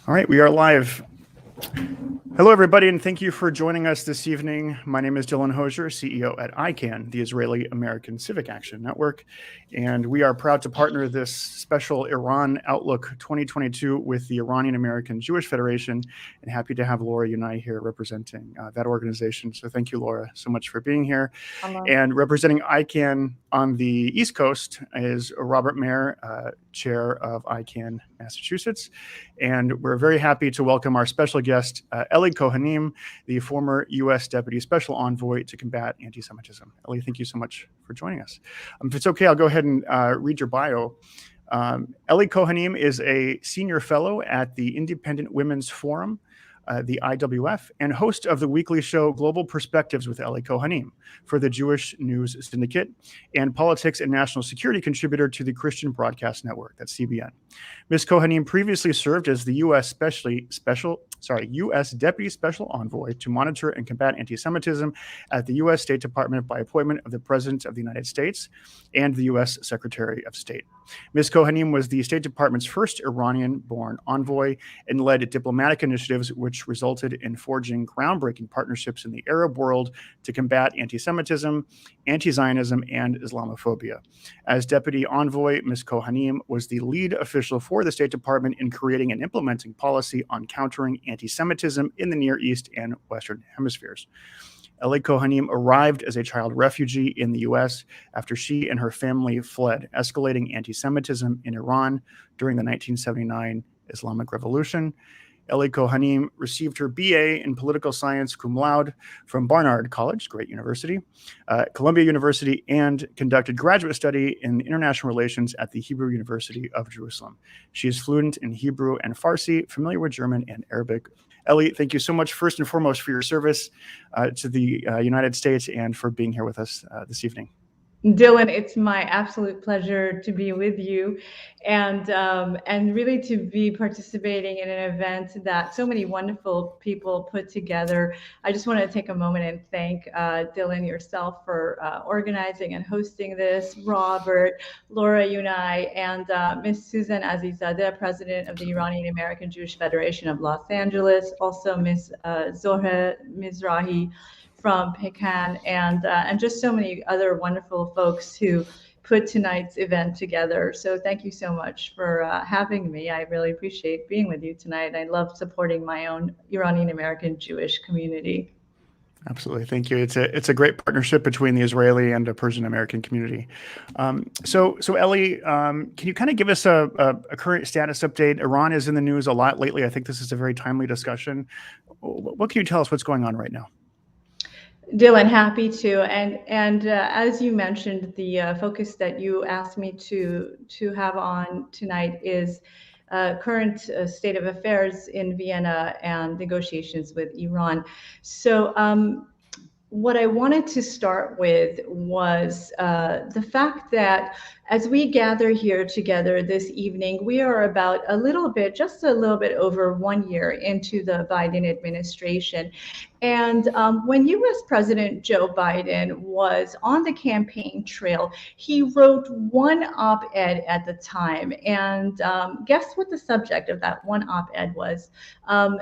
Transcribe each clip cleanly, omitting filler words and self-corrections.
All right, we are live. Hello, everybody, and thank you for joining us this evening. My name is Dylan Hosier, CEO at ICAN, the Israeli American Civic Action Network, and we are proud to partner this special Iran Outlook 2022 with the Iranian American Jewish Federation, and happy to have Laura Unai here representing that organization. So thank you, Laura, so much for being here. Hello. And representing ICAN on the East Coast is Robert Mayer, chair of ICAN Massachusetts. And we're very happy to welcome our special guest, Ellie Cohanim, the former U.S. Deputy Special Envoy to combat anti-Semitism. Ellie, thank you so much for joining us. If it's okay, I'll go ahead and read your bio. Ellie Cohanim is a senior fellow at the Independent Women's Forum, the IWF, and host of the weekly show Global Perspectives with Ellie Cohanim for the Jewish News Syndicate, and politics and national security contributor to the Christian Broadcast Network, that's CBN. Ms. Cohanim previously served as the U.S. U.S. Deputy Special Envoy to monitor and combat anti-Semitism at the U.S. State Department by appointment of the President of the United States and the U.S. Secretary of State. Ms. Cohanim was the State Department's first Iranian-born envoy and led diplomatic initiatives which resulted in forging groundbreaking partnerships in the Arab world to combat anti-Semitism, anti-Zionism, and Islamophobia. As Deputy Envoy, Ms. Cohanim was the lead official for the State Department in creating and implementing policy on countering anti-Semitism in the Near East and Western hemispheres. Ellie Cohanim arrived as a child refugee in the U.S. after she and her family fled escalating anti-Semitism in Iran during the 1979 Islamic Revolution. Ellie Cohanim received her BA in political science cum laude from Barnard College, great university, Columbia University, and conducted graduate study in international relations at the Hebrew University of Jerusalem. She is fluent in Hebrew and Farsi, familiar with German and Arabic. Ellie, thank you so much, first and foremost, for your service to the United States and for being here with us this evening. Dylan, it's my absolute pleasure to be with you and really to be participating in an event that so many wonderful people put together. I just want to take a moment and thank Dylan, yourself, for organizing and hosting this, Robert, Laura Unai, and Ms. Susan Azizadeh, President of the Iranian American Jewish Federation of Los Angeles, also Ms. Zohra Mizrahi from Pecan, and just so many other wonderful folks who put tonight's event together. So thank you so much for having me. I really appreciate being with you tonight. I love supporting my own Iranian American Jewish community. Absolutely, thank you. It's a great partnership between the Israeli and the Persian American community. So Ellie, can you kind of give us a current status update? Iran is in the news a lot lately. I think this is a very timely discussion. What can you tell us what's going on right now? Dylan, happy to. And as you mentioned, the focus that you asked me to have on tonight is current state of affairs in Vienna and negotiations with Iran. So what I wanted to start with was the fact that as we gather here together this evening, we are about just a little bit over 1 year into the Biden administration. And when US President Joe Biden was on the campaign trail, he wrote one op-ed at the time. And guess what the subject of that one op-ed was?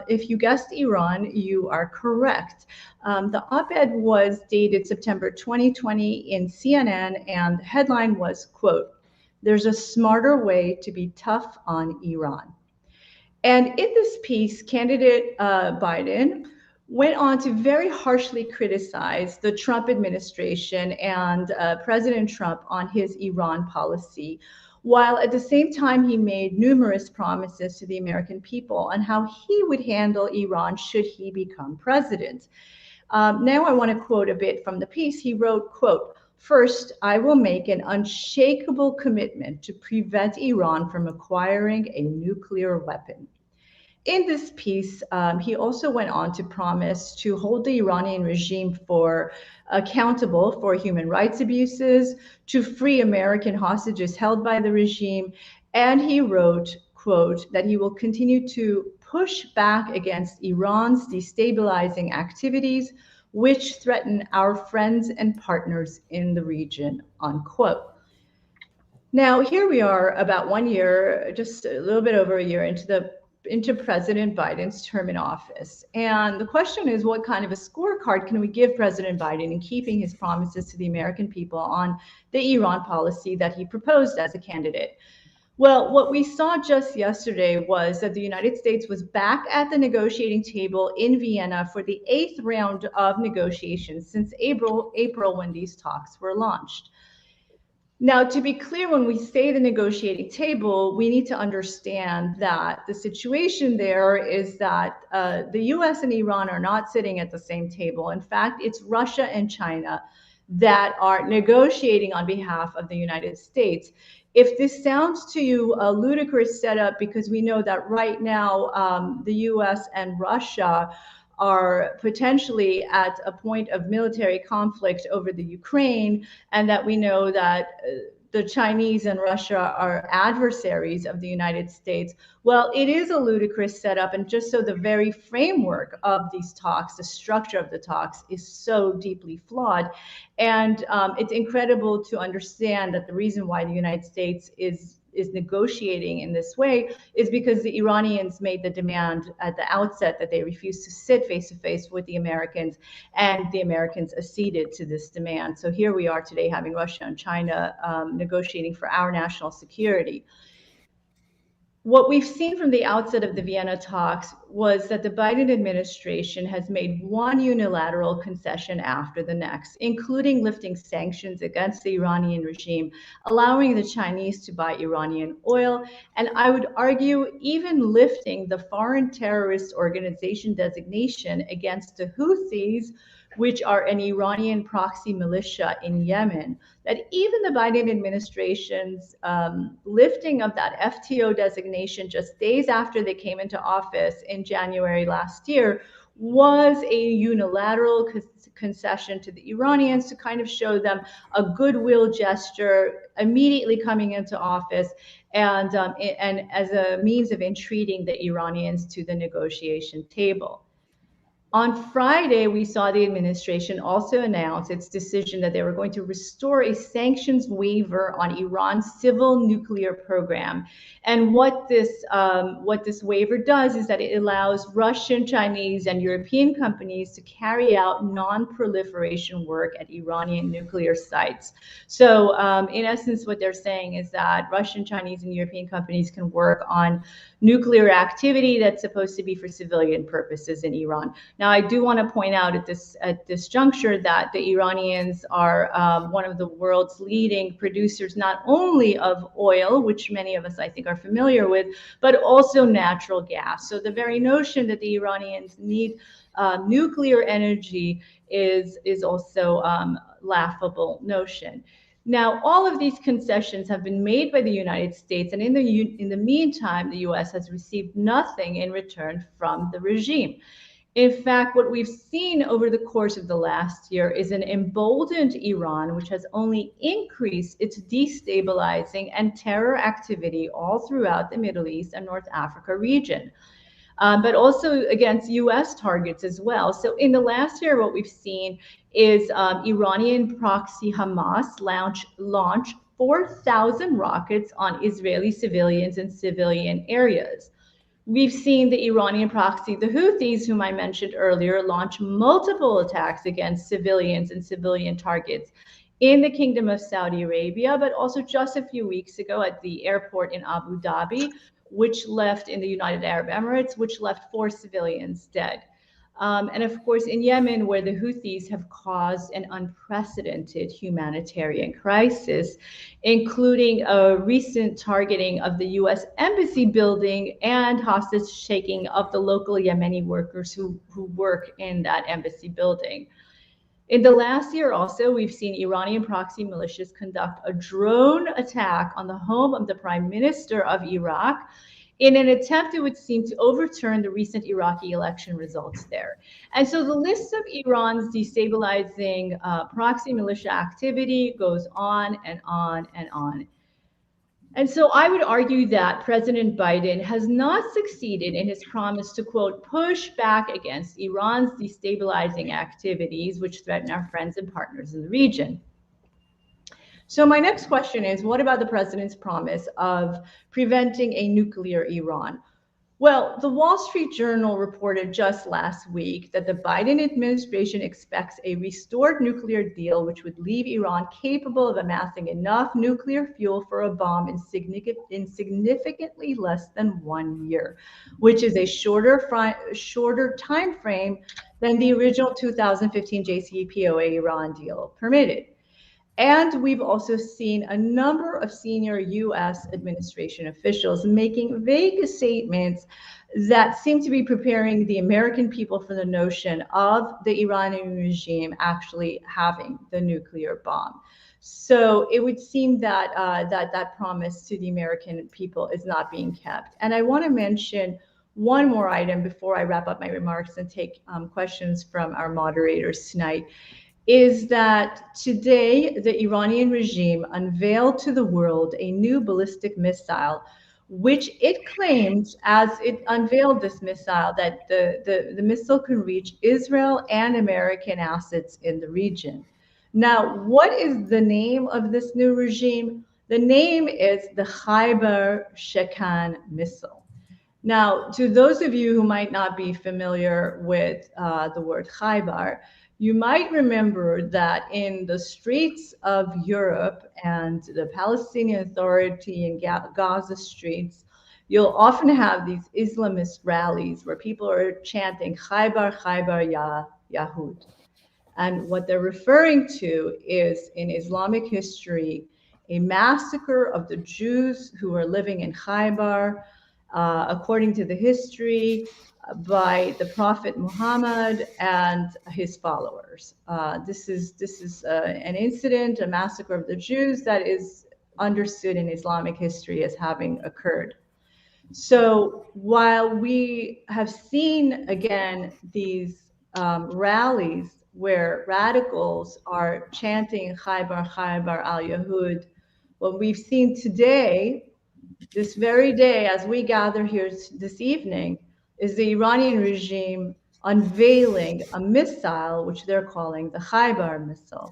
If you guessed Iran, you are correct. The op-ed was dated September 2020 in CNN, and the headline was, quote, "There's a smarter way to be tough on Iran." And in this piece, candidate Biden went on to very harshly criticize the Trump administration and President Trump on his Iran policy, while at the same time he made numerous promises to the American people on how he would handle Iran should he become president. Now I want to quote a bit from the piece. He wrote, quote, "First, I will make an unshakable commitment to prevent Iran from acquiring a nuclear weapon." In this piece, he also went on to promise to hold the Iranian regime accountable for human rights abuses, to free American hostages held by the regime, and he wrote, quote, that he will continue to push back against Iran's destabilizing activities, which threaten our friends and partners in the region, unquote. Now, here we are about 1 year, just a little bit over a year into the into President Biden's term in office. And the question is, what kind of a scorecard can we give President Biden in keeping his promises to the American people on the Iran policy that he proposed as a candidate? Well, what we saw just yesterday was that the United States was back at the negotiating table in Vienna for the 8th round of negotiations since April when these talks were launched. Now, to be clear, when we say the negotiating table, we need to understand that the situation there is that the US and Iran are not sitting at the same table. In fact, it's Russia and China that are negotiating on behalf of the United States. If this sounds to you a ludicrous setup, because we know that right now the US and Russia are potentially at a point of military conflict over the Ukraine, and that we know that the Chinese and Russia are adversaries of the United States. Well, it is a ludicrous setup, and just so the very framework of these talks, the structure of the talks, is so deeply flawed. And it's incredible to understand that the reason why the United States is negotiating in this way is because the Iranians made the demand at the outset that they refuse to sit face to face with the Americans, and the Americans acceded to this demand. So here we are today having Russia and China negotiating for our national security. What we've seen from the outset of the Vienna talks was that the Biden administration has made one unilateral concession after the next, including lifting sanctions against the Iranian regime, allowing the Chinese to buy Iranian oil, and I would argue even lifting the foreign terrorist organization designation against the Houthis, which are an Iranian proxy militia in Yemen. That even the Biden administration's lifting of that FTO designation just days after they came into office in January last year was a unilateral concession to the Iranians to kind of show them a goodwill gesture immediately coming into office, and as a means of entreating the Iranians to the negotiation table. On Friday, we saw the administration also announce its decision that they were going to restore a sanctions waiver on Iran's civil nuclear program. And what this waiver does is that it allows Russian, Chinese, and European companies to carry out non-proliferation work at Iranian nuclear sites. So in essence, what they're saying is that Russian, Chinese, and European companies can work on nuclear activity that's supposed to be for civilian purposes in Iran. Now, I do want to point out at this juncture that the Iranians are one of the world's leading producers, not only of oil, which many of us I think are familiar with, but also natural gas. So the very notion that the Iranians need nuclear energy is also laughable notion. Now, all of these concessions have been made by the United States, and in the meantime, the U.S. has received nothing in return from the regime. In fact, what we've seen over the course of the last year is an emboldened Iran, which has only increased its destabilizing and terror activity all throughout the Middle East and North Africa region, but also against U.S. targets as well. So in the last year, what we've seen is Iranian proxy Hamas launch 4,000 rockets on Israeli civilians and civilian areas. We've seen the Iranian proxy, the Houthis, whom I mentioned earlier, launch multiple attacks against civilians and civilian targets in the Kingdom of Saudi Arabia, but also just a few weeks ago at the airport in Abu Dhabi, which left in the United Arab Emirates, which left 4 civilians dead. And of course, in Yemen, where the Houthis have caused an unprecedented humanitarian crisis, including a recent targeting of the U.S. Embassy building and hostage taking of the local Yemeni workers who work in that embassy building. In the last year also, we've seen Iranian proxy militias conduct a drone attack on the home of the Prime Minister of Iraq in an attempt, it would seem, to overturn the recent Iraqi election results there. And so the list of Iran's destabilizing proxy militia activity goes on and on and on. And so I would argue that President Biden has not succeeded in his promise to, quote, push back against Iran's destabilizing activities, which threaten our friends and partners in the region. So my next question is, what about the president's promise of preventing a nuclear Iran? Well, the Wall Street Journal reported just last week that the Biden administration expects a restored nuclear deal, which would leave Iran capable of amassing enough nuclear fuel for a bomb in significantly less than 1 year, which is a shorter time frame than the original 2015 JCPOA Iran deal permitted. And we've also seen a number of senior US administration officials making vague statements that seem to be preparing the American people for the notion of the Iranian regime actually having the nuclear bomb. So it would seem that that promise to the American people is not being kept. And I want to mention one more item before I wrap up my remarks and take questions from our moderators tonight, is that today the Iranian regime unveiled to the world a new ballistic missile, which it claims, as it unveiled this missile, that the missile can reach Israel and American assets in the region. Now, what is the name of this new regime? The name is the Khyber Shekan missile. Now, to those of you who might not be familiar with the word Khyber, you might remember that in the streets of Europe and the Palestinian Authority in Gaza streets, you'll often have these Islamist rallies where people are chanting Khyber, Khyber, Ya Yahud. And what they're referring to is, in Islamic history, a massacre of the Jews who were living in Khyber, according to the history, by the Prophet Muhammad and his followers. This is an incident, a massacre of the Jews that is understood in Islamic history as having occurred. So while we have seen, again, these rallies where radicals are chanting Khyber, Khyber al-Yahud, what we've seen today, this very day, as we gather here this evening, is the Iranian regime unveiling a missile, which they're calling the Khyber missile.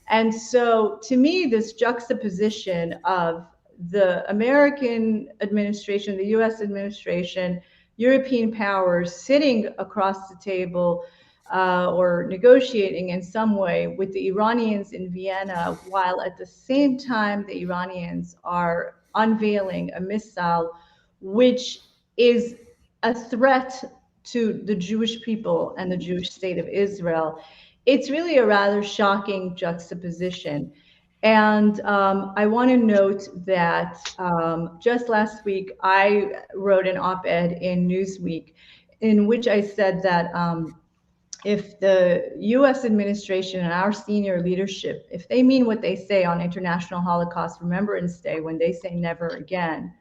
And so to me, this juxtaposition of the American administration, the US administration, European powers sitting across the table or negotiating in some way with the Iranians in Vienna, while at the same time the Iranians are unveiling a missile which is a threat to the Jewish people and the Jewish state of Israel. It's really a rather shocking juxtaposition. And I want to note that just last week, I wrote an op-ed in Newsweek in which I said that if the US administration and our senior leadership, if they mean what they say on International Holocaust Remembrance Day, when they say never again,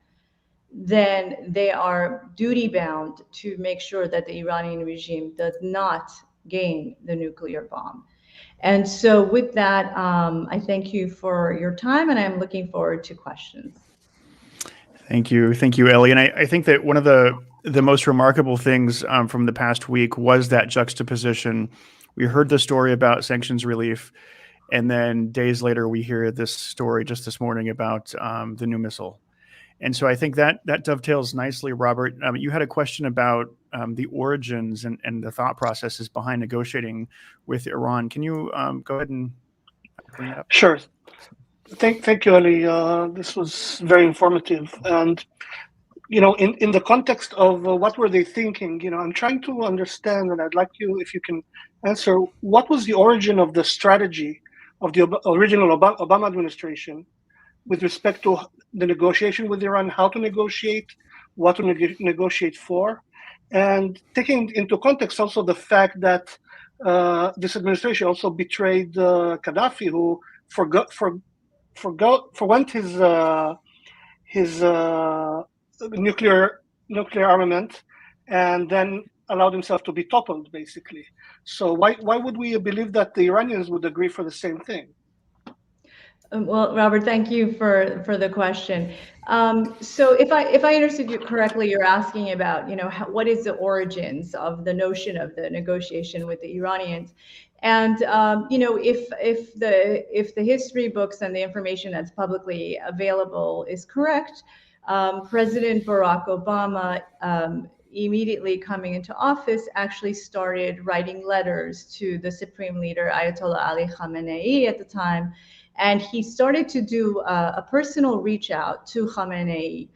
then they are duty bound to make sure that the Iranian regime does not gain the nuclear bomb. And so with that, I thank you for your time, and I'm looking forward to questions. Thank you, Ellie. And I think that one of the most remarkable things from the past week was that juxtaposition. We heard the story about sanctions relief, and then days later we hear this story just this morning about the new missile. And so I think that dovetails nicely, Robert. You had a question about the origins and the thought processes behind negotiating with Iran. Can you go ahead and bring that up? Sure. Thank you, Ellie. This was very informative. And, in the context of what were they thinking, I'm trying to understand, and I'd like you, if you can answer, what was the origin of the strategy of the original Obama administration with respect to the negotiation with Iran, how to negotiate, what to negotiate for, and taking into context also the fact that this administration also betrayed Gaddafi, who forwent his nuclear armament, and then allowed himself to be toppled, basically. So why would we believe that the Iranians would agree for the same thing? Well, Robert, thank you for the question. So if I understood you correctly, you're asking about, what is the origins of the notion of the negotiation with the Iranians, and if the history books and the information that's publicly available is correct, President Barack Obama, immediately coming into office, actually started writing letters to the Supreme Leader, Ayatollah Ali Khamenei at the time. And he started to do a personal reach out to Khamenei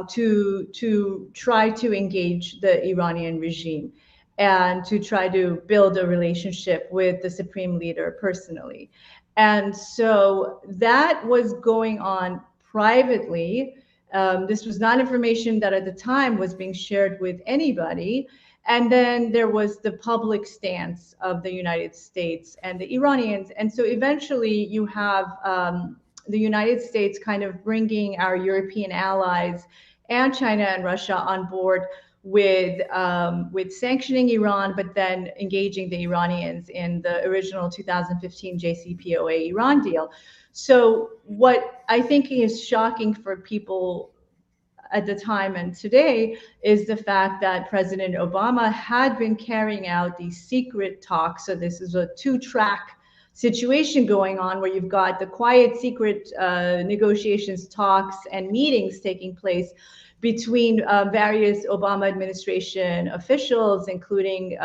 to try to engage the Iranian regime and to try to build a relationship with the Supreme Leader personally. And so that was going on privately. This was not information that at the time was being shared with anybody. And then there was the public stance of the United States and the Iranians. And so eventually you have the United States kind of bringing our European allies and China and Russia on board with sanctioning Iran, but then engaging the Iranians in the original 2015 JCPOA Iran deal. So what I think is shocking for people at the time and today is the fact that President Obama had been carrying out these secret talks. So this is a two-track situation going on where you've got the quiet, secret negotiations, talks, and meetings taking place between various Obama administration officials, including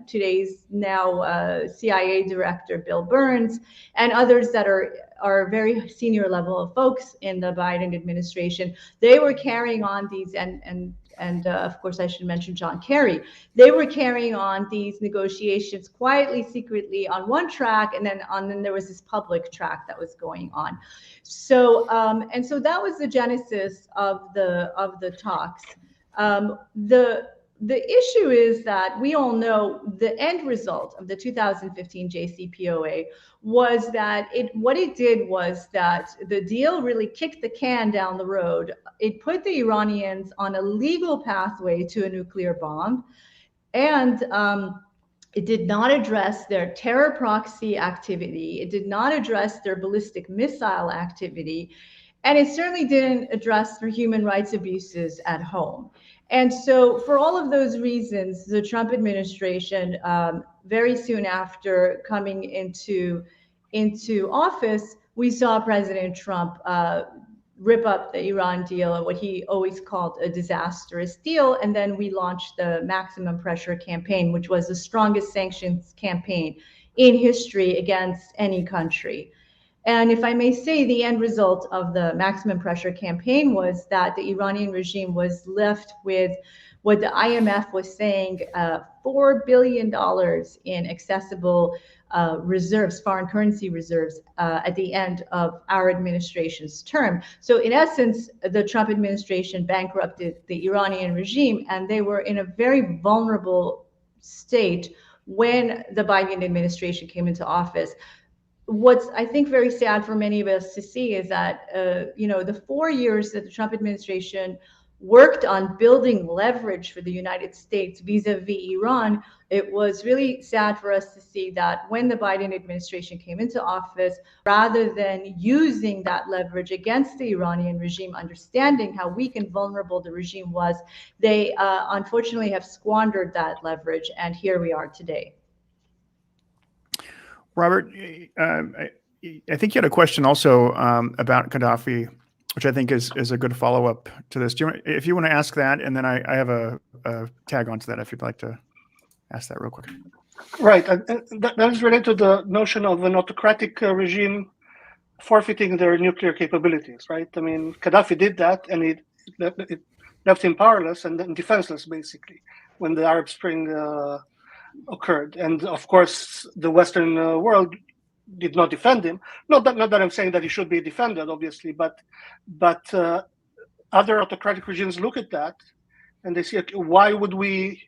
today's now CIA Director Bill Burns, and others that are very senior level of folks in the Biden administration. They were carrying on these, and of course I should mention John Kerry. They were carrying on these negotiations quietly, secretly on one track, and then there was this public track that was going on. So and so that was the genesis of the talks. The issue is that we all know the end result of the 2015 JCPOA was that what it did was that the deal really kicked the can down the road. It put the Iranians on a legal pathway to a nuclear bomb, and it did not address their terror proxy activity. It did not address their ballistic missile activity. And it certainly didn't address their human rights abuses at home. And so for all of those reasons, the Trump administration, very soon after coming into office, we saw President Trump rip up the Iran deal, and what he always called a disastrous deal. And then we launched the maximum pressure campaign, which was the strongest sanctions campaign in history against any country. And if I may say, the end result of the maximum pressure campaign was that the Iranian regime was left with what the IMF was saying, $4 billion in accessible reserves, foreign currency reserves, at the end of our administration's term. So in essence, the Trump administration bankrupted the Iranian regime, and they were in a very vulnerable state when the Biden administration came into office. What's, I think, very sad for many of us to see is that, the 4 years that the Trump administration worked on building leverage for the United States vis-a-vis Iran, it was really sad for us to see that when the Biden administration came into office, rather than using that leverage against the Iranian regime, understanding how weak and vulnerable the regime was, they unfortunately have squandered that leverage, and here we are today. Robert, I think you had a question also about Gaddafi, which I think is a good follow-up to this. If you want to ask that, and then I have a tag onto that if you'd like to ask that real quick. Right. That is related to the notion of an autocratic regime forfeiting their nuclear capabilities, right? I mean, Gaddafi did that, and it left him powerless and then defenseless, basically, when the Arab Spring occurred. And of course, the Western world did not defend him. Not that I'm saying that he should be defended, obviously, but other autocratic regimes look at that and they see, okay, why would we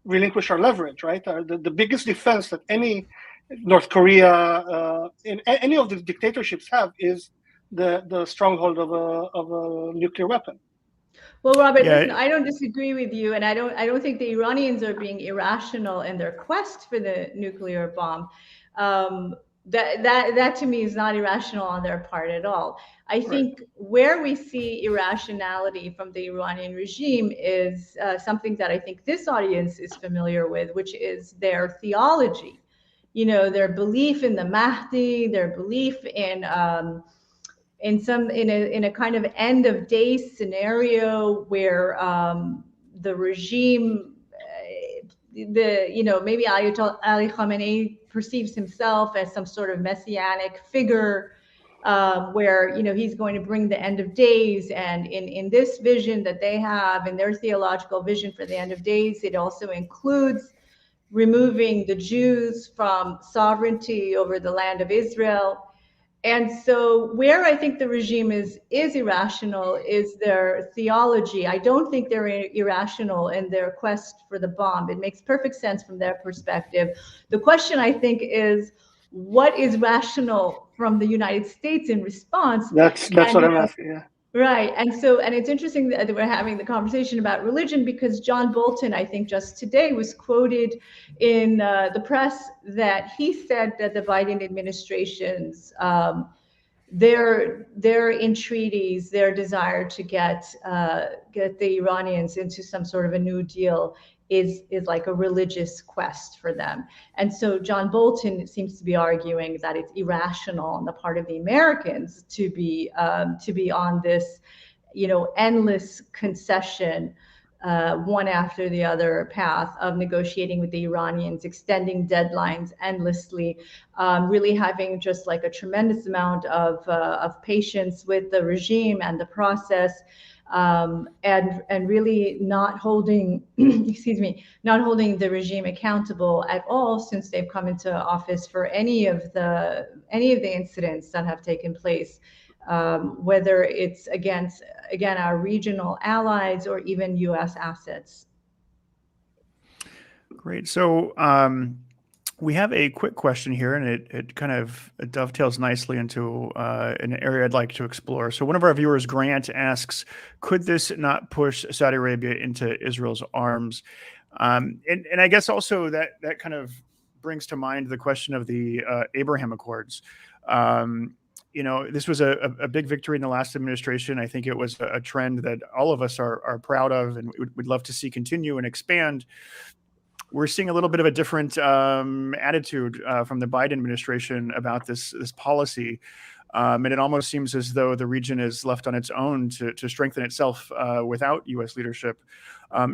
relinquish our leverage, right? The biggest defense that any North Korea, in any of the dictatorships have is the stronghold of a nuclear weapon. Well, Robert, listen, I don't disagree with you, and I don't think the Iranians are being irrational in their quest for the nuclear bomb. That to me is not irrational on their part at all. I think where we see irrationality from the Iranian regime is something that I think this audience is familiar with, which is their theology. You know, their belief in the Mahdi, their belief in in a kind of end of days scenario where the regime, maybe Ayatollah Ali Khamenei perceives himself as some sort of messianic figure, where he's going to bring the end of days, and in this vision that they have, in their theological vision for the end of days, it also includes removing the Jews from sovereignty over the land of Israel. And so where I think the regime is irrational is their theology. I don't think they're irrational in their quest for the bomb. It makes perfect sense from their perspective. The question, I think, is what is rational from the United States in response? That's what I'm asking, yeah. Right. And it's interesting that we're having the conversation about religion, because John Bolton, I think just today, was quoted in the press that he said that the Biden administration's their entreaties, their desire to get the Iranians into some sort of a New Deal is like a religious quest for them. And so John Bolton seems to be arguing that it's irrational on the part of the Americans to be on this, endless concession, one after the other path of negotiating with the Iranians, extending deadlines endlessly, really having just like a tremendous amount of patience with the regime and the process. And really not holding, not holding the regime accountable at all since they've come into office for any of the incidents that have taken place, whether it's against, again, our regional allies or even U.S. assets. Great. So we have a quick question here, and it kind of dovetails nicely into an area I'd like to explore. So one of our viewers, Grant, asks, could this not push Saudi Arabia into Israel's arms? And I guess also that kind of brings to mind the question of the Abraham Accords. This was a big victory in the last administration. I think it was a trend that all of us are proud of and would love to see continue and expand. We're seeing a little bit of a different attitude from the Biden administration about this policy. And it almost seems as though the region is left on its own to strengthen itself without U.S. leadership.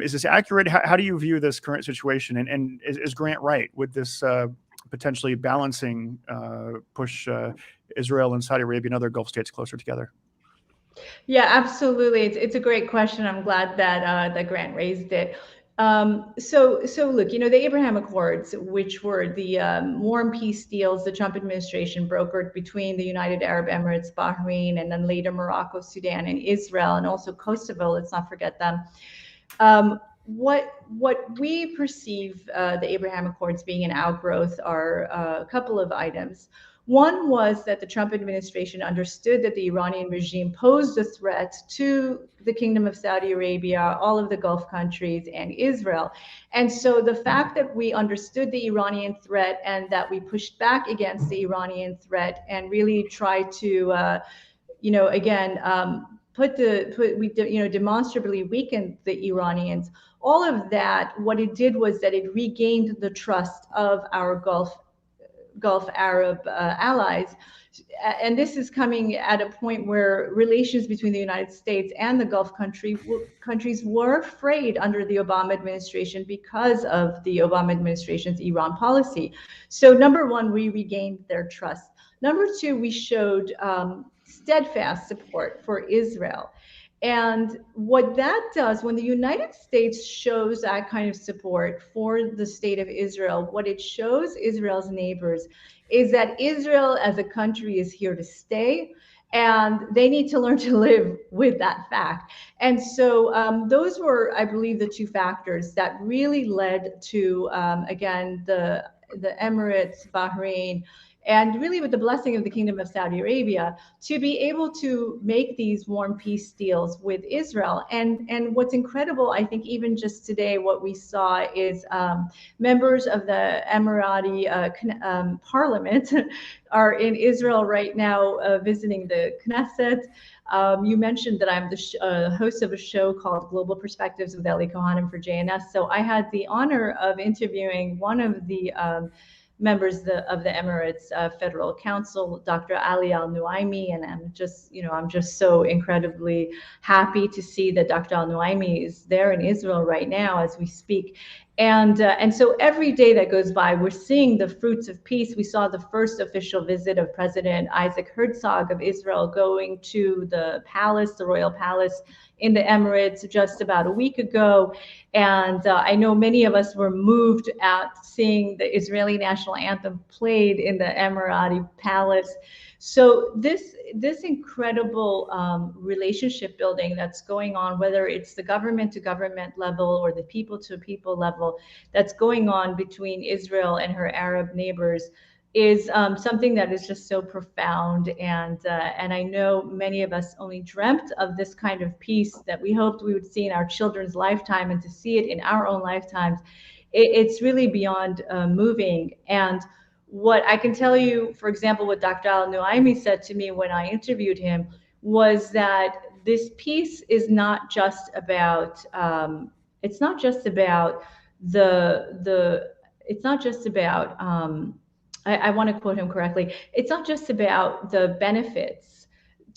Is this accurate? How do you view this current situation? And is Grant right? Would this potentially balancing push Israel and Saudi Arabia and other Gulf states closer together? Yeah, absolutely. It's a great question. I'm glad that Grant raised it. So look, the Abraham Accords, which were the warm peace deals the Trump administration brokered between the United Arab Emirates, Bahrain, and then later Morocco, Sudan, and Israel, and also Kosovo, let's not forget them. What we perceive the Abraham Accords being an outgrowth are a couple of items. One was that the Trump administration understood that the Iranian regime posed a threat to the Kingdom of Saudi Arabia, all of the Gulf countries, and Israel. And so the fact that we understood the Iranian threat and that we pushed back against the Iranian threat and really tried to, demonstrably weaken the Iranians, all of that, what it did was that it regained the trust of our Gulf Arab allies. And this is coming at a point where relations between the United States and the Gulf countries were frayed under the Obama administration because of the Obama administration's Iran policy. So number one, we regained their trust. Number two, we showed steadfast support for Israel. And what that does, when the United States shows that kind of support for the state of Israel, what it shows Israel's neighbors is that Israel as a country is here to stay, and they need to learn to live with that fact. And so those were, I believe, the two factors that really led to, again, the Emirates, Bahrain, and really with the blessing of the Kingdom of Saudi Arabia, to be able to make these warm peace deals with Israel. And what's incredible, I think even just today, what we saw is members of the Emirati parliament are in Israel right now visiting the Knesset. You mentioned that I'm the host of a show called Global Perspectives with Ellie Cohanim for JNS. So I had the honor of interviewing one of the members of the Emirates Federal Council, Dr. Ali Al-Nuaimi, and I'm just so incredibly happy to see that Dr. Al-Nuaimi is there in Israel right now as we speak. And so every day that goes by, we're seeing the fruits of peace. We saw the first official visit of President Isaac Herzog of Israel going to the palace, the royal palace in the Emirates just about a week ago. And I know many of us were moved at seeing the Israeli national anthem played in the Emirati palace. So this incredible relationship building that's going on, whether it's the government to government level or the people to people level, that's going on between Israel and her Arab neighbors, is something that is just so profound. And I know many of us only dreamt of this kind of peace that we hoped we would see in our children's lifetime, and to see it in our own lifetimes, it's really beyond moving. And what I can tell you, for example, what Dr. Al-Nuaimi said to me when I interviewed him was that this peace is not just about it's not just about I want to quote him correctly. It's not just about the benefits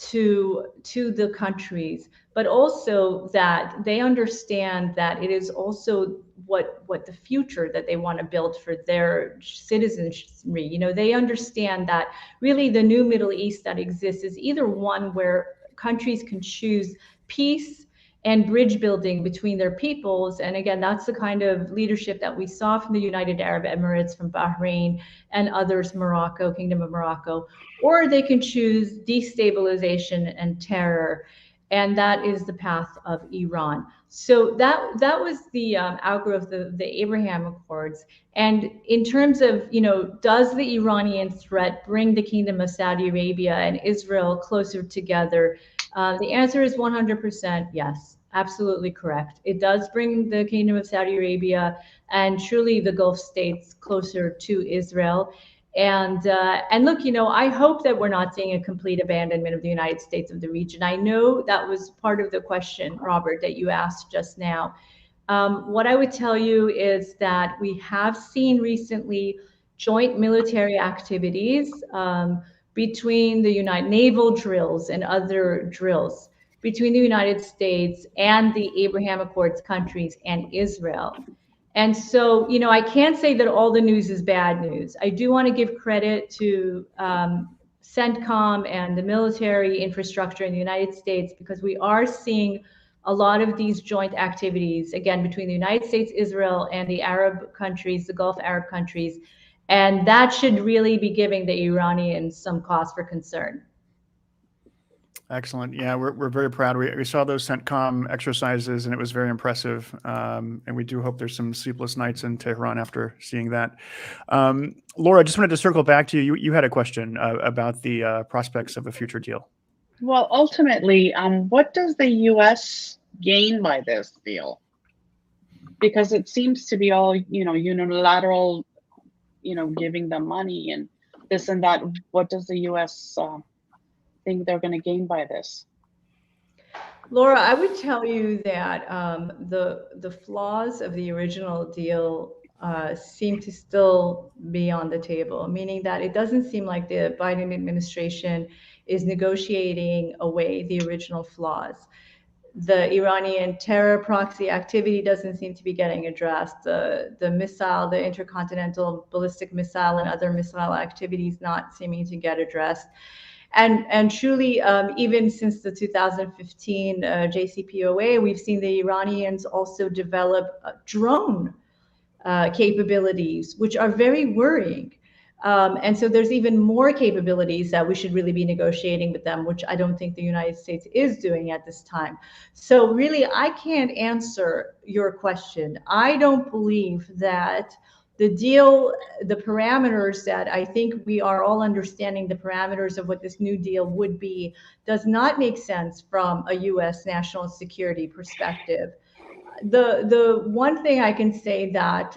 to the countries, but also that they understand that it is also what the future that they want to build for their citizenry. You know, they understand that really the new Middle East that exists is either one where countries can choose peace and bridge building between their peoples. And again, that's the kind of leadership that we saw from the United Arab Emirates, from Bahrain and others, Morocco, Kingdom of Morocco, or they can choose destabilization and terror. And that is the path of Iran. So that was the outgrowth of the Abraham Accords. And in terms of, you know, does the Iranian threat bring the Kingdom of Saudi Arabia and Israel closer together? The answer is 100% yes, absolutely correct. It does bring the Kingdom of Saudi Arabia and truly the Gulf states closer to Israel. And look, you know, I hope that we're not seeing a complete abandonment of the United States of the region. I know that was part of the question, Robert, that you asked just now. What I would tell you is that we have seen recently joint military activities between the naval drills and other drills between the United States and the Abraham Accords countries and Israel. And so, you know, I can't say that all the news is bad news. I do want to give credit to CENTCOM and the military infrastructure in the United States, because we are seeing a lot of these joint activities, again, between the United States, Israel, and the Arab countries, the Gulf Arab countries. And that should really be giving the Iranians some cause for concern. Excellent. Yeah, we're very proud. We saw those CENTCOM exercises, and it was very impressive. And we do hope there's some sleepless nights in Tehran after seeing that. Laura, I just wanted to circle back to you. You had a question about the prospects of a future deal. Well, ultimately, what does the U.S. gain by this deal? Because it seems to be all, you know, unilateral, you know, giving them money and this and that. What does the U.S. think they're going to gain by this? Laura, I would tell you that the flaws of the original deal seem to still be on the table, meaning that it doesn't seem like the Biden administration is negotiating away the original flaws. The Iranian terror proxy activity doesn't seem to be getting addressed. The missile, the intercontinental ballistic missile, and other missile activities not seeming to get addressed. And truly, even since the 2015 JCPOA, we've seen the Iranians also develop drone capabilities, which are very worrying. And so there's even more capabilities that we should really be negotiating with them, which I don't think the United States is doing at this time. So really, I can't answer your question. I don't believe that the deal, the parameters that I think we are all understanding, the parameters of what this new deal would be, does not make sense from a U.S. national security perspective. The one thing I can say that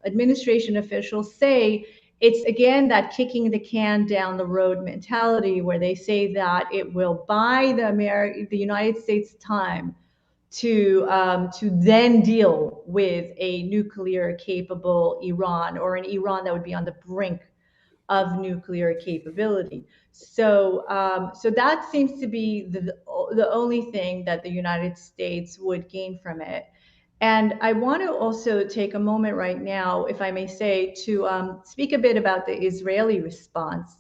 administration officials say, it's again that kicking the can down the road mentality, where they say that it will buy the United States time to then deal with a nuclear capable Iran, or an Iran that would be on the brink of nuclear capability. So, so that seems to be the only thing that the United States would gain from it. And I want to also take a moment right now, if I may say, to speak a bit about the Israeli response.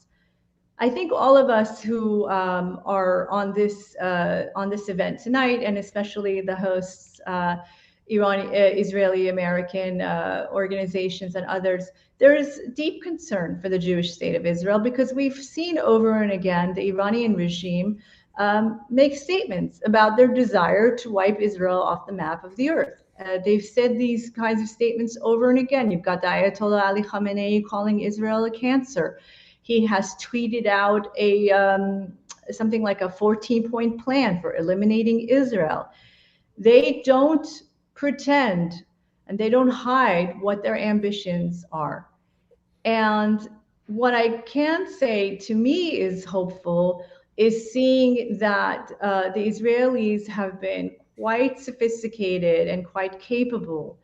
I think all of us who are on this event tonight, and especially the hosts, Israeli American organizations and others, there is deep concern for the Jewish state of Israel, because we've seen over and again the Iranian regime make statements about their desire to wipe Israel off the map of the earth. They've said these kinds of statements over and again. You've got the Ayatollah Ali Khamenei calling Israel a cancer. He has tweeted out a something like a 14-point plan for eliminating Israel. They don't pretend and they don't hide what their ambitions are. And what I can say to me is hopeful is seeing that the Israelis have been quite sophisticated and quite capable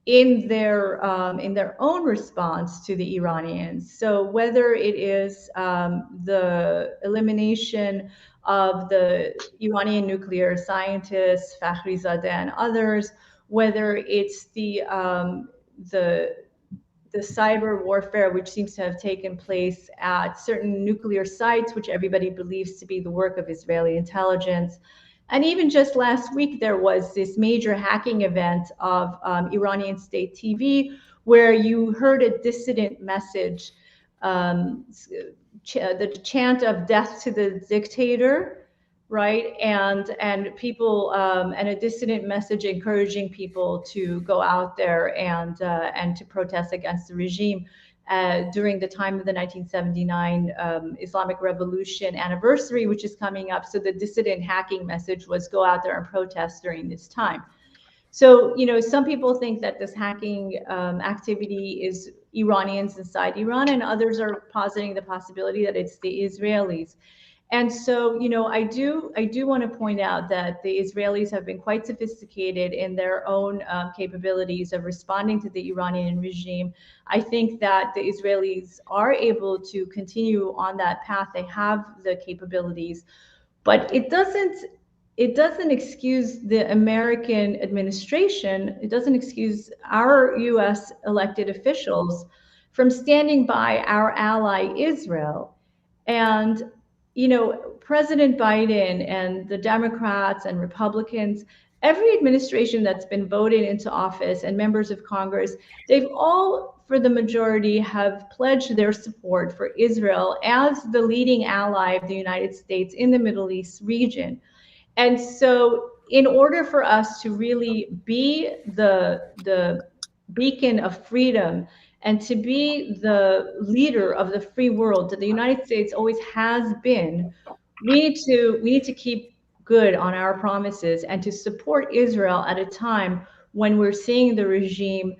in their own response to the Iranians. So whether it is the elimination of the Iranian nuclear scientists, Fakhrizadeh and others, whether it's the cyber warfare, which seems to have taken place at certain nuclear sites, which everybody believes to be the work of Israeli intelligence. And even just last week, there was this major hacking event of Iranian state TV, where you heard a dissident message, the chant of death to the dictator, right? And people, and a dissident message encouraging people to go out there and to protest against the regime. During the time of the 1979 Islamic Revolution anniversary, which is coming up. So the dissident hacking message was go out there and protest during this time. So, you know, some people think that this hacking activity is Iranians inside Iran, and others are positing the possibility that it's the Israelis. And so, you know, I do want to point out that the Israelis have been quite sophisticated in their own capabilities of responding to the Iranian regime. I think that the Israelis are able to continue on that path. They have the capabilities, but it doesn't excuse the American administration. It doesn't excuse our U.S. elected officials from standing by our ally Israel. And you know, President Biden and the Democrats and Republicans, every administration that's been voted into office and members of Congress, they've all, for the majority, have pledged their support for Israel as the leading ally of the United States in the Middle East region. And so in order for us to really be the beacon of freedom and to be the leader of the free world that the United States always has been, we need to keep good on our promises and to support Israel at a time when we're seeing the regime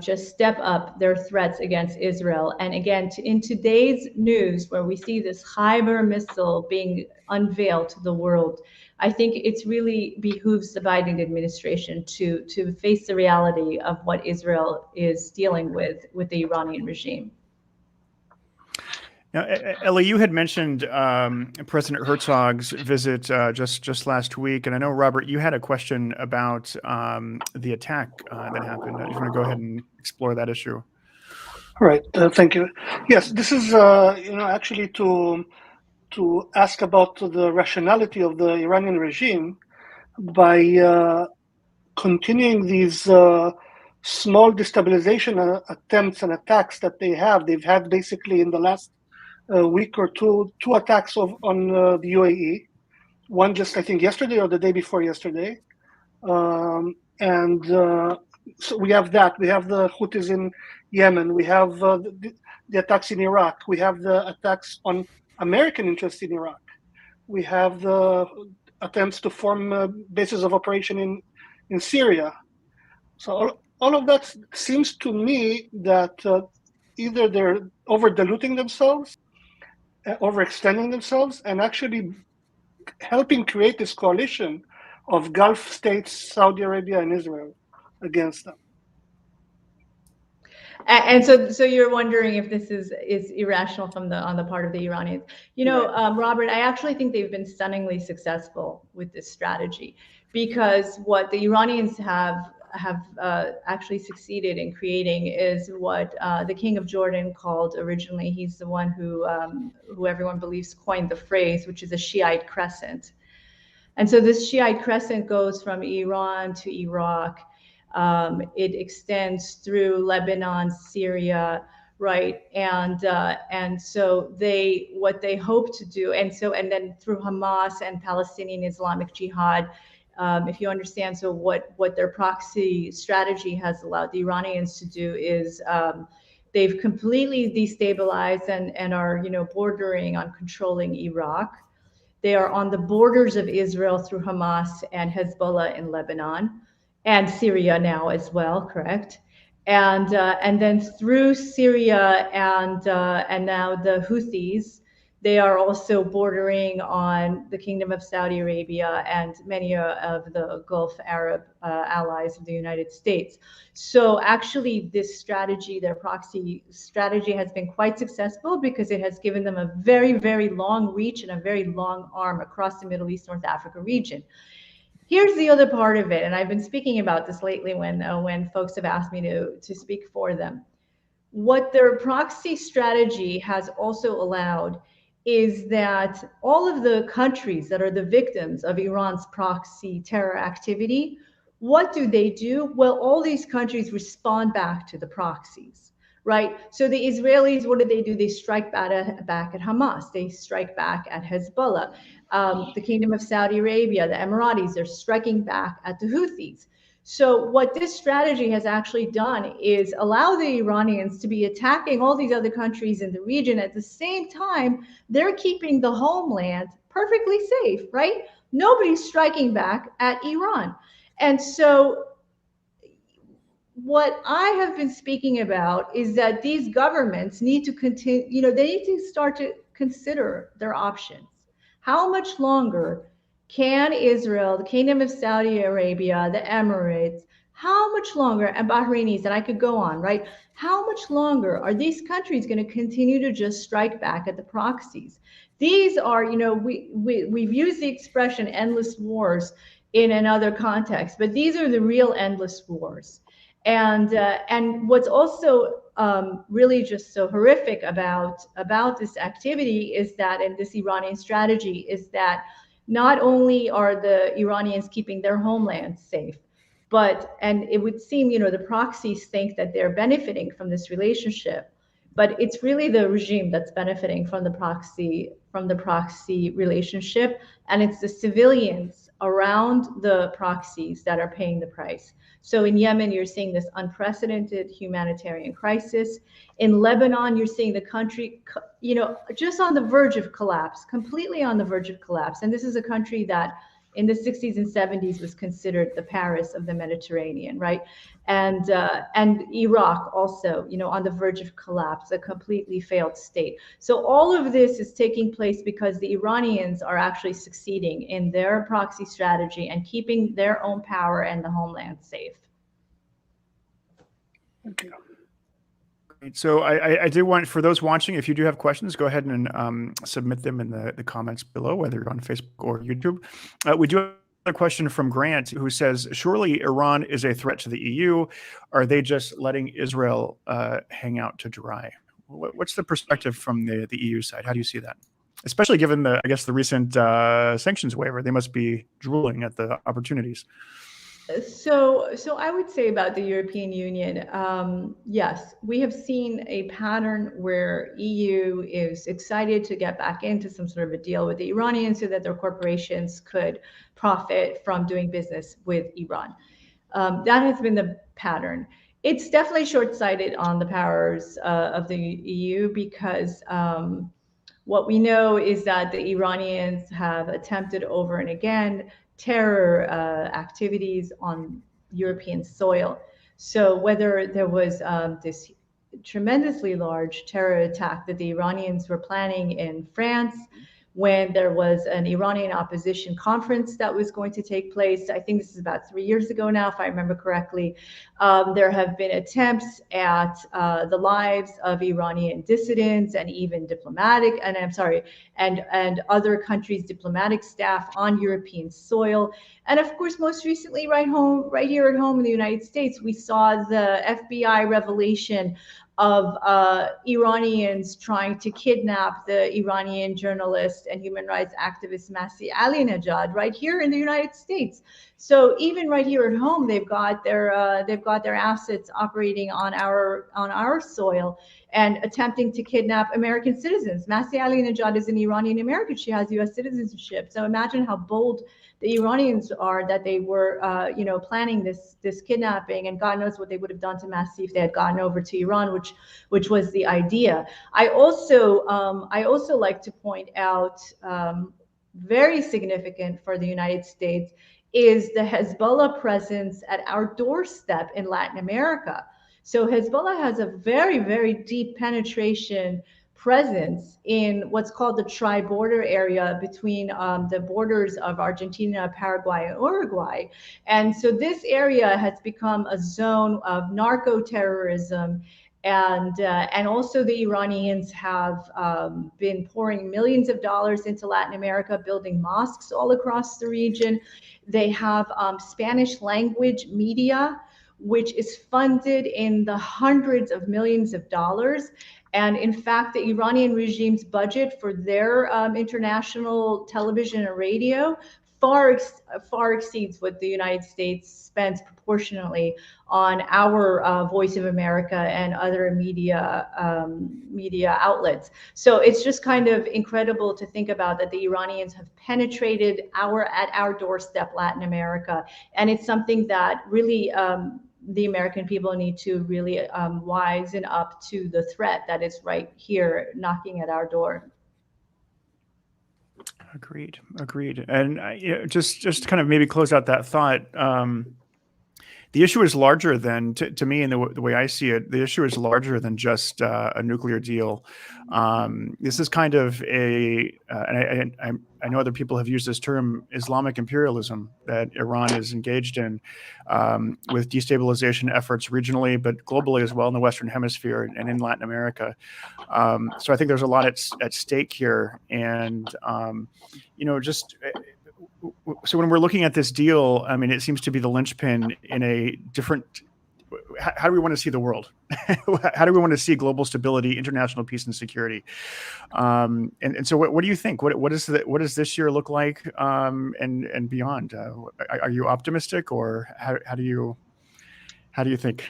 just step up their threats against Israel. And again, in today's news, where we see this Khyber missile being unveiled to the world, I think it's really behooves the Biden administration to face the reality of what Israel is dealing with the Iranian regime. Now, Ellie, you had mentioned President Herzog's visit just last week, and I know, Robert, you had a question about the attack that happened. I just want to go ahead and explore that issue. All right, thank you. Yes, this is actually to ask about the rationality of the Iranian regime by continuing these small destabilization attempts and attacks that they have. They've had basically in the last week or two attacks on the UAE. One just, I think, yesterday or the day before yesterday. So we have that. We have the Houthis in Yemen. We have the attacks in Iraq. We have the attacks on American interests in Iraq. We have the attempts to form bases of operation in Syria. So all of that seems to me that either they're over-diluting themselves, overextending themselves, and actually helping create this coalition of Gulf states, Saudi Arabia, and Israel. against them. And so you're wondering if this is irrational on the part of the Iranians. Robert, I actually think they've been stunningly successful with this strategy, because what the Iranians have actually succeeded in creating is what the King of Jordan called originally. He's the one who everyone believes coined the phrase, which is a Shiite crescent. And so this Shiite crescent goes from Iran to Iraq. It extends through Lebanon, Syria, right? And so what they hope to do, and then through Hamas and Palestinian Islamic Jihad, if you understand, so what their proxy strategy has allowed the Iranians to do is they've completely destabilized and are bordering on controlling Iraq. They are on the borders of Israel through Hamas and Hezbollah in Lebanon, and Syria now as well, correct? And then through Syria and now the Houthis, they are also bordering on the Kingdom of Saudi Arabia and many of the Gulf Arab allies of the United States. So actually this strategy, their proxy strategy, has been quite successful because it has given them a very, very long reach and a very long arm across the Middle East, North Africa region. Here's the other part of it, and I've been speaking about this lately when folks have asked me to speak for them. What their proxy strategy has also allowed is that all of the countries that are the victims of Iran's proxy terror activity, what do? Well, all these countries respond back to the proxies, right? So the Israelis, what do? They strike back at Hamas. They strike back at Hezbollah. The Kingdom of Saudi Arabia, the Emiratis, they're striking back at the Houthis. So what this strategy has actually done is allow the Iranians to be attacking all these other countries in the region. At the same time, they're keeping the homeland perfectly safe, right? Nobody's striking back at Iran. And so what I have been speaking about is that these governments need to continue, they need to start to consider their options. How much longer can Israel, the Kingdom of Saudi Arabia, the Emirates, how much longer, and Bahrainis, and I could go on, right? How much longer are these countries going to continue to just strike back at the proxies? These are, we've used the expression endless wars in another context, but these are the real endless wars. And what's also really just so horrific about this activity is that, and this Iranian strategy is that, not only are the Iranians keeping their homeland safe, and it would seem, the proxies think that they're benefiting from this relationship, but it's really the regime that's benefiting from the proxy relationship, and it's the civilians around the proxies that are paying the price. So in Yemen, you're seeing this unprecedented humanitarian crisis. In Lebanon, you're seeing the country, just on the verge of collapse, completely on the verge of collapse. And this is a country that in the 60s and 70s was considered the Paris of the Mediterranean, right? And Iraq also, on the verge of collapse, a completely failed state. So all of this is taking place because the Iranians are actually succeeding in their proxy strategy and keeping their own power and the homeland safe. Thank you. So I do want, for those watching, if you do have questions, go ahead and submit them in the comments below, whether you're on Facebook or YouTube. We do have a question from Grant, who says, surely Iran is a threat to the EU. Are they just letting Israel hang out to dry? What's the perspective from the EU side? How do you see that? Especially given the recent sanctions waiver, they must be drooling at the opportunities. So I would say about the European Union, yes, we have seen a pattern where EU is excited to get back into some sort of a deal with the Iranians so that their corporations could profit from doing business with Iran. That has been the pattern. It's definitely short-sighted on the powers of the EU because what we know is that the Iranians have attempted over and again terror activities on European soil. So whether there was this tremendously large terror attack that the Iranians were planning in France, when there was an Iranian opposition conference that was going to take place. I think this is about 3 years ago now, if I remember correctly. There have been attempts at the lives of Iranian dissidents and even diplomatic, and I'm sorry, and other countries' diplomatic staff on European soil. And of course, most recently, right here at home in the United States, we saw the FBI revelation of Iranians trying to kidnap the Iranian journalist and human rights activist Masih Alinejad right here in the United States. So even right here at home, they've got their assets operating on our soil and attempting to kidnap American citizens. Masih Alinejad is an Iranian American. She has U.S. citizenship. So imagine how bold the Iranians are that they were, planning this kidnapping, and God knows what they would have done to Masih if they had gotten over to Iran, which was the idea. I also like to point out, very significant for the United States, is the Hezbollah presence at our doorstep in Latin America. So Hezbollah has a very, very deep penetration presence in what's called the tri-border area between the borders of Argentina, Paraguay, and Uruguay. And so this area has become a zone of narco-terrorism. And also the Iranians have been pouring millions of dollars into Latin America, building mosques all across the region. They have Spanish language media, which is funded in the hundreds of millions of dollars. And in fact, the Iranian regime's budget for their international television and radio far exceeds what the United States spends proportionally on our Voice of America and other media outlets. So it's just kind of incredible to think about that the Iranians have penetrated at our doorstep, Latin America, and it's something that really the American people need to really wisen up to the threat that is right here knocking at our door. Agreed. And just to kind of maybe close out that thought, the issue is larger than, to me, and the way I see it, the issue is larger than just a nuclear deal. This is kind of and I know other people have used this term, Islamic imperialism, that Iran is engaged in with destabilization efforts regionally, but globally as well in the Western Hemisphere and in Latin America. So I think there's a lot at stake here. And, so when we're looking at this deal, I mean, it seems to be the linchpin in a different. How do we want to see the world? How do we want to see global stability, international peace, and security? And so, what do you think? What does this year look like, and beyond? Are you optimistic, or how do you think?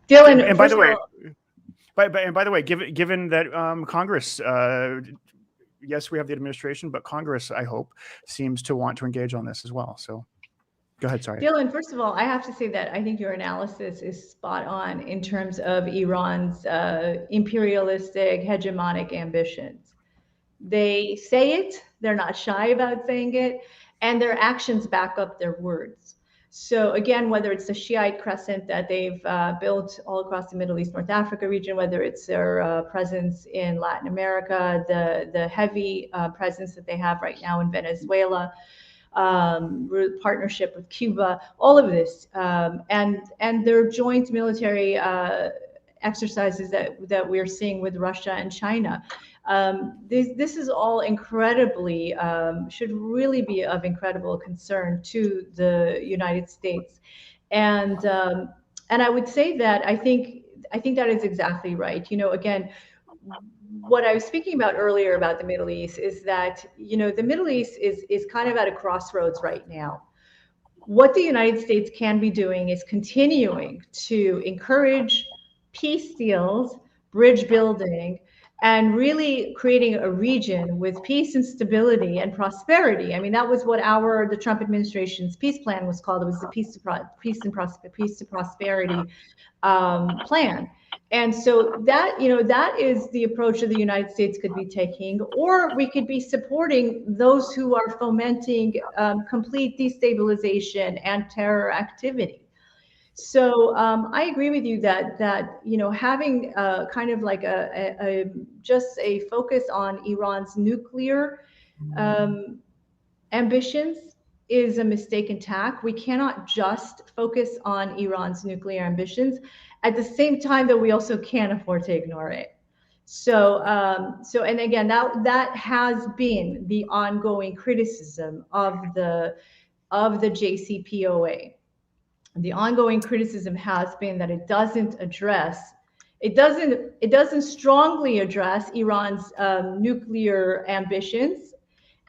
Dylan, and by the way, given that Congress. Yes, we have the administration, but Congress, I hope, seems to want to engage on this as well. So go ahead, sorry. Dylan, first of all, I have to say that I think your analysis is spot on in terms of Iran's imperialistic, hegemonic ambitions. They say it, they're not shy about saying it, and their actions back up their words. So again, whether it's the Shiite crescent that they've built all across the Middle East, North Africa region, whether it's their presence in Latin America, the heavy presence that they have right now in Venezuela, partnership with Cuba, all of this, and their joint military exercises that we're seeing with Russia and China. This is all incredibly, should really be of incredible concern to the United States. And I would say that I think that is exactly right. Again, what I was speaking about earlier about the Middle East is that, the Middle East is kind of at a crossroads right now. What the United States can be doing is continuing to encourage peace deals, bridge building, and really creating a region with peace and stability and prosperity. I mean, that was what the Trump administration's peace plan was called. It was the peace to prosperity plan. And so that is the approach that the United States could be taking, or we could be supporting those who are fomenting complete destabilization and terror activity. So I agree with you that having kind of like just a focus on Iran's nuclear ambitions is a mistaken tack. We cannot just focus on Iran's nuclear ambitions at the same time that we also can't afford to ignore it. So, and again, that has been the ongoing criticism of the JCPOA. The ongoing criticism has been that it doesn't strongly address Iran's nuclear ambitions,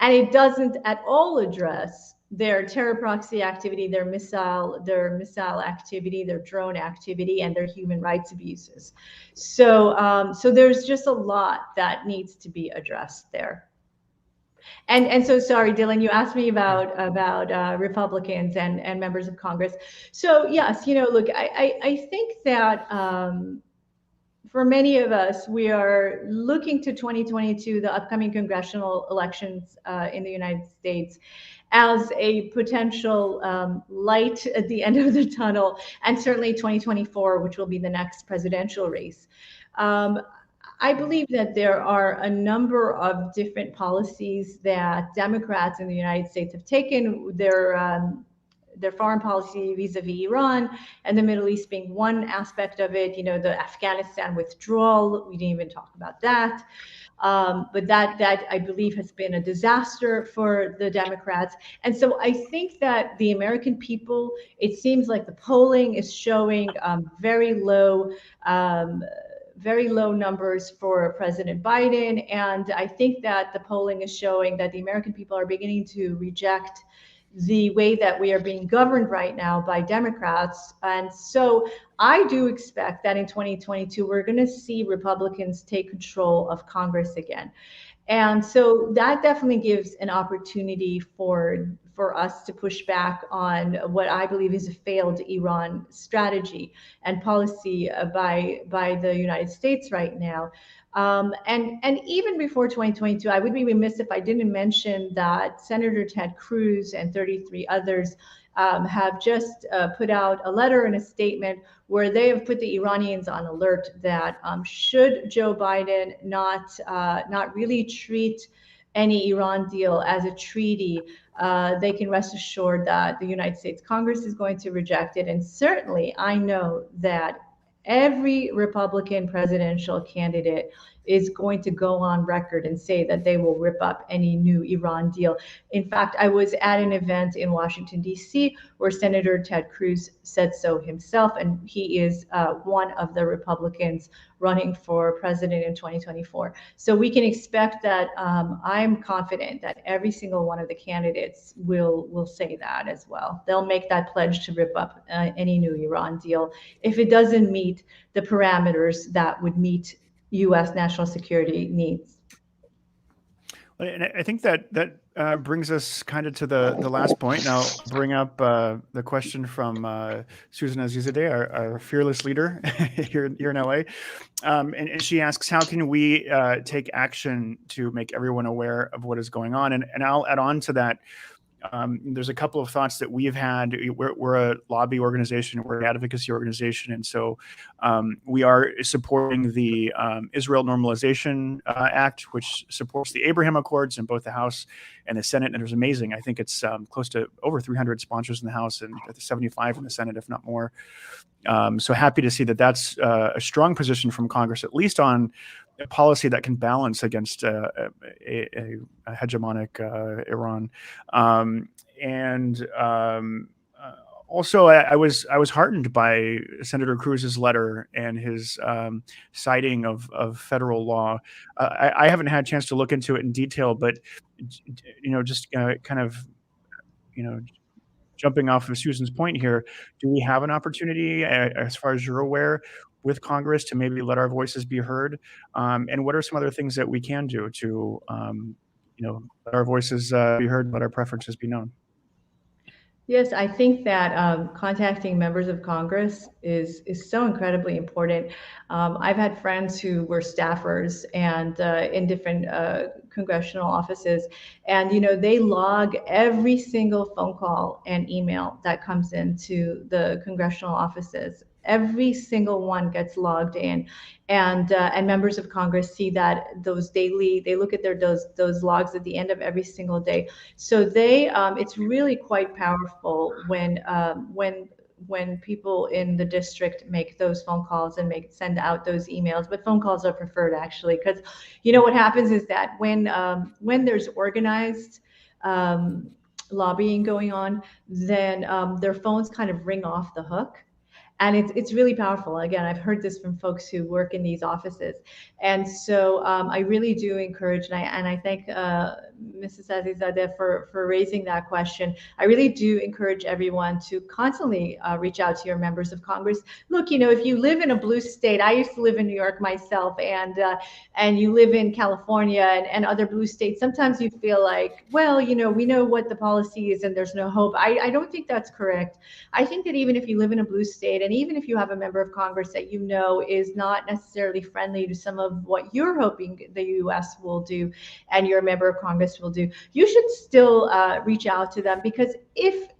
and it doesn't at all address their terror proxy activity, their missile activity, their drone activity, and their human rights abuses. So, so there's just a lot that needs to be addressed there. And so, sorry, Dylan, you asked me about Republicans and members of Congress. So yes, look, I think that for many of us, we are looking to 2022, the upcoming congressional elections in the United States, as a potential light at the end of the tunnel, and certainly 2024, which will be the next presidential race. I believe that there are a number of different policies that Democrats in the United States have taken. Their foreign policy vis-a-vis Iran and the Middle East being one aspect of it. The Afghanistan withdrawal, we didn't even talk about that. But that I believe has been a disaster for the Democrats. And so I think that the American people, it seems like the polling is showing very low numbers for President Biden. And I think that the polling is showing that the American people are beginning to reject the way that we are being governed right now by Democrats. And so I do expect that in 2022, we're going to see Republicans take control of Congress again. And so that definitely gives an opportunity for us to push back on what I believe is a failed Iran strategy and policy by the United States right now. And even before 2022, I would be remiss if I didn't mention that Senator Ted Cruz and 33 others have just put out a letter and a statement where they have put the Iranians on alert that should Joe Biden not really treat any Iran deal as a treaty, they can rest assured that the United States Congress is going to reject it. And certainly I know that every Republican presidential candidate is going to go on record and say that they will rip up any new Iran deal. In fact, I was at an event in Washington, D.C., where Senator Ted Cruz said so himself, and he is one of the Republicans running for president in 2024. So we can expect that. I'm confident that every single one of the candidates will say that as well. They'll make that pledge to rip up any new Iran deal if it doesn't meet the parameters that would meet U.S. national security needs. And I think that brings us kind of to the last point. Now, I'll bring up the question from Susan Azizadeh, our fearless leader here in LA. And she asks, how can we take action to make everyone aware of what is going on? And I'll add on to that. There's a couple of thoughts that we've had. We're a lobby organization, we're an advocacy organization, and so we are supporting the Israel Normalization Act, which supports the Abraham Accords in both the House and the Senate, and it was amazing. I think it's close to over 300 sponsors in the House and 75 in the Senate, if not more. So happy to see that that's a strong position from Congress, at least on a policy that can balance against a hegemonic Iran. Also, I was heartened by Senator Cruz's letter and his citing of federal law. I haven't had a chance to look into it in detail, but just kind of jumping off of Susan's point here, do we have an opportunity, as far as you're aware, with Congress to maybe let our voices be heard? And what are some other things that we can do to, let our voices be heard, let our preferences be known? Yes, I think that contacting members of Congress is so incredibly important. I've had friends who were staffers and in different congressional offices, and they log every single phone call and email that comes into the congressional offices. Every single one gets logged in, and members of Congress see that those daily. They look at those logs at the end of every single day. So it's really quite powerful when people in the district make those phone calls and send out those emails. But phone calls are preferred, actually, because what happens is that when there's organized lobbying going on, then their phones kind of ring off the hook. And it's really powerful. Again, I've heard this from folks who work in these offices, and so I really do encourage, and I thank Mrs. Azizadeh for raising that question. I really do encourage everyone to constantly reach out to your members of Congress. Look, if you live in a blue state, I used to live in New York myself, and you live in California and other blue states. Sometimes you feel like, well, we know what the policy is, and there's no hope. I don't think that's correct. I think that even if you live in a blue state, and even if you have a member of Congress that is not necessarily friendly to some of what you're hoping the U.S. will do and your member of Congress will do, you should still reach out to them, because if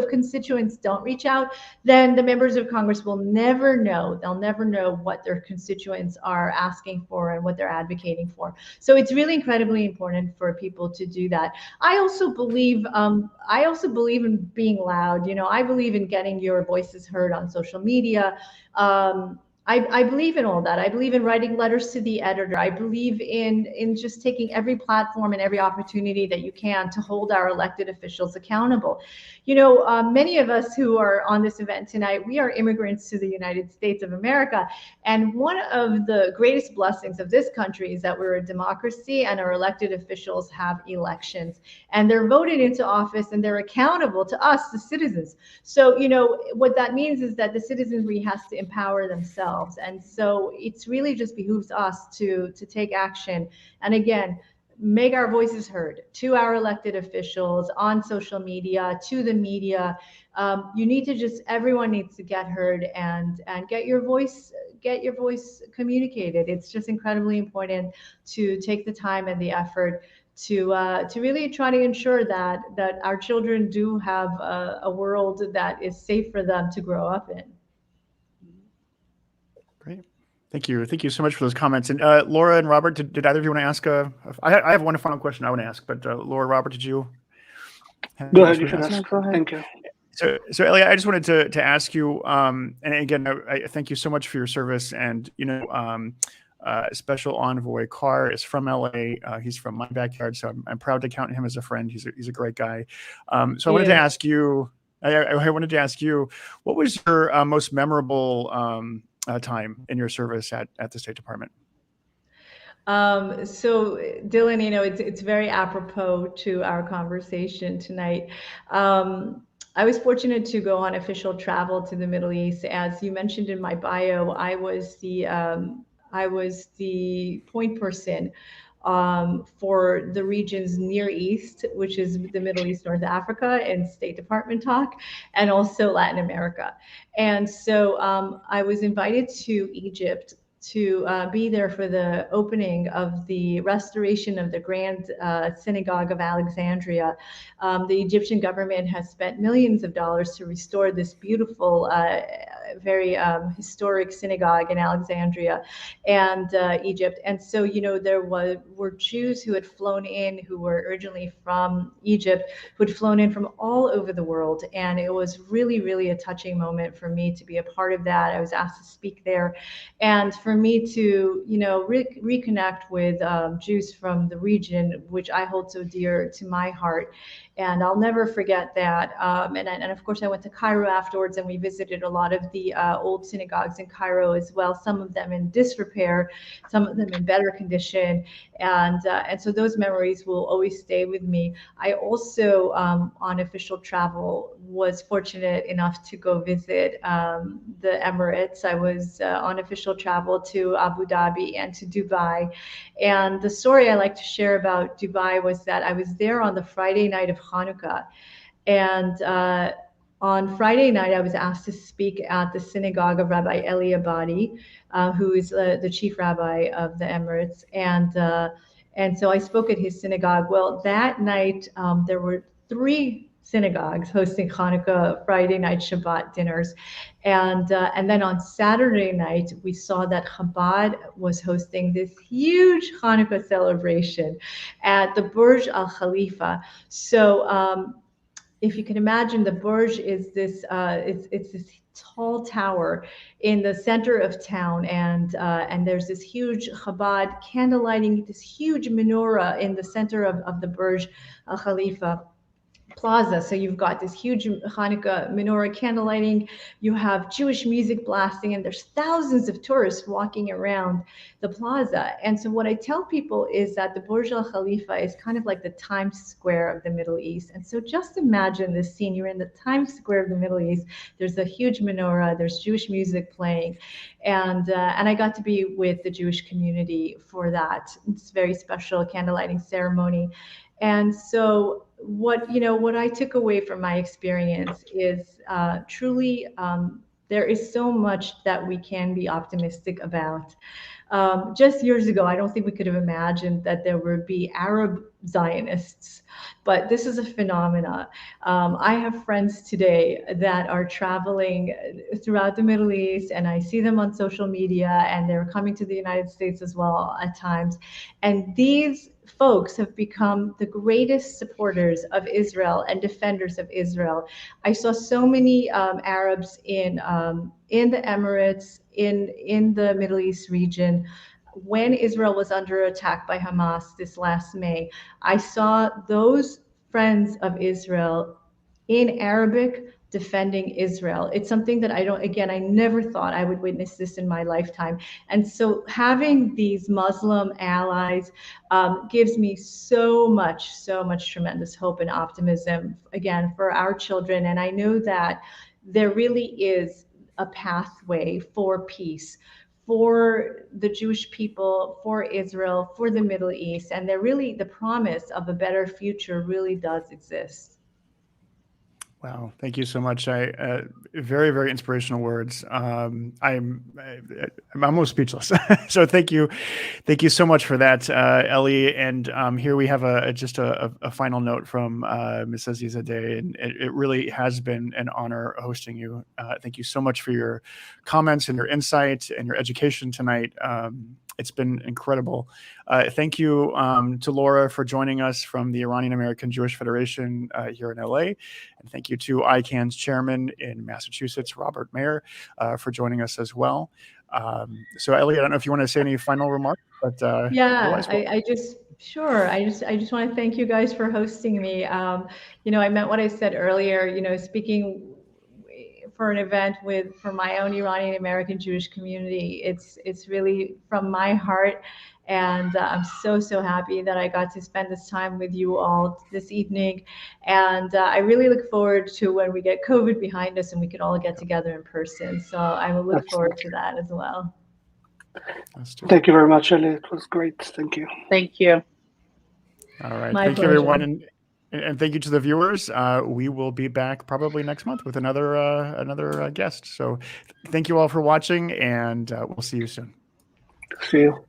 constituents don't reach out, then the members of Congress will never know. They'll never know what their constituents are asking for and what they're advocating for. So it's really incredibly important for people to do that. I also believe in being loud. I believe in getting your voices heard on social media. I believe in all that. I believe in writing letters to the editor. I believe in just taking every platform and every opportunity that you can to hold our elected officials accountable. Many of us who are on this event tonight, we are immigrants to the United States of America. And one of the greatest blessings of this country is that we're a democracy, and our elected officials have elections, and they're voted into office, and they're accountable to us, the citizens. So, what that means is that the citizenry has to empower themselves. And so it's really just behooves us to take action. And again, make our voices heard to our elected officials, on social media, to the media. Everyone needs to get heard and get your voice communicated. It's just incredibly important to take the time and the effort to really try to ensure that our children do have a world that is safe for them to grow up in. Great. Thank you. Thank you so much for those comments. And Laura and Robert, did either of you want to ask? I have one final question I want to ask, but Laura, Robert, did you? Go ahead. You can ask. Go ahead. Thank you. So Ellie, I just wanted to ask you, and again, I thank you so much for your service. And Special Envoy Carr is from LA. He's from my backyard, so I'm proud to count him as a friend. He's a great guy. So I wanted to ask you. I wanted to ask you, what was your most memorable time in your service at the State Department? So Dylan, it's very apropos to our conversation tonight. I was fortunate to go on official travel to the Middle East. As you mentioned in my bio, I was the point person for the region's Near East, which is the Middle East, North Africa, and State Department talk, and also Latin America. And so I was invited to Egypt to be there for the opening of the restoration of the Grand Synagogue of Alexandria. The Egyptian government has spent millions of dollars to restore this beautiful, very historic synagogue in Alexandria and Egypt. And so, there were Jews who had flown in, who were originally from Egypt, who had flown in from all over the world. And it was really, really a touching moment for me to be a part of that. I was asked to speak there. And for me to, reconnect with Jews from the region, which I hold so dear to my heart. And I'll never forget that. And of course, I went to Cairo afterwards, and we visited a lot of the old synagogues in Cairo as well, some of them in disrepair, some of them in better condition. And so those memories will always stay with me. I also, on official travel, was fortunate enough to go visit the Emirates. I was on official travel to Abu Dhabi and to Dubai. And the story I like to share about Dubai was that I was there on the Friday night of Hanukkah. And on Friday night, I was asked to speak at the synagogue of Rabbi Ellie Cohanim, who is the chief rabbi of the Emirates. And so I spoke at his synagogue. Well, that night, there were 3 synagogues hosting Hanukkah, Friday night, Shabbat dinners. And then on Saturday night, we saw that Chabad was hosting this huge Hanukkah celebration at the Burj Al Khalifa. So if you can imagine, the Burj is this, it's this tall tower in the center of town, and there's this huge Chabad candle lighting, this huge menorah in the center of the Burj Al Khalifa plaza. So you've got this huge Hanukkah menorah candle lighting, you have Jewish music blasting, and there's thousands of tourists walking around the plaza. And so what I tell people is that the Burj Al Khalifa is kind of like the Times Square of the Middle East. And so just imagine this scene. You're in the Times Square of the Middle East. There's a huge menorah, there's Jewish music playing. And I got to be with the Jewish community for that. It's a very special candle lighting ceremony. And so what I took away from my experience is truly there is so much that we can be optimistic about. Just years ago, I don't think we could have imagined that there would be Arab Zionists, but this is a phenomena. I have friends today that are traveling throughout the Middle East, and I see them on social media, and they're coming to the United States as well at times. And these folks have become the greatest supporters of Israel and defenders of Israel. I saw so many Arabs in the Emirates, in the Middle East region. When Israel was under attack by Hamas this last May, I saw those friends of Israel in Arabic defending Israel. It's something that I never thought I would witness this in my lifetime. And so having these Muslim allies gives me so much tremendous hope and optimism, again, for our children. And I know that there really is a pathway for peace, for the Jewish people, for Israel, for the Middle East. And the promise of a better future really does exist. Wow, thank you so much. Very, very inspirational words. I'm almost speechless. So thank you so much for that, Ellie. And here we have just a final note from Ms. Aziza Day, and it really has been an honor hosting you. Thank you so much for your comments and your insight and your education tonight. It's been incredible. Thank you to Laura for joining us from the Iranian American Jewish Federation here in LA. And thank you to ICAN's chairman in Massachusetts, Robert Mayer, for joining us as well. So Ellie, I don't know if you want to say any final remarks, but yeah, I just want to thank you guys for hosting me. I meant what I said earlier, speaking for an event for my own Iranian American Jewish community. It's really from my heart. And I'm so happy that I got to spend this time with you all this evening. And I really look forward to when we get COVID behind us and we can all get together in person. So I will look forward to that as well. Thank you very much, Ellie. It was great. Thank you. Thank you. All right. Thank you, everyone. And thank you to the viewers. We will be back probably next month with another guest. So thank you all for watching, and we'll see you soon. See you.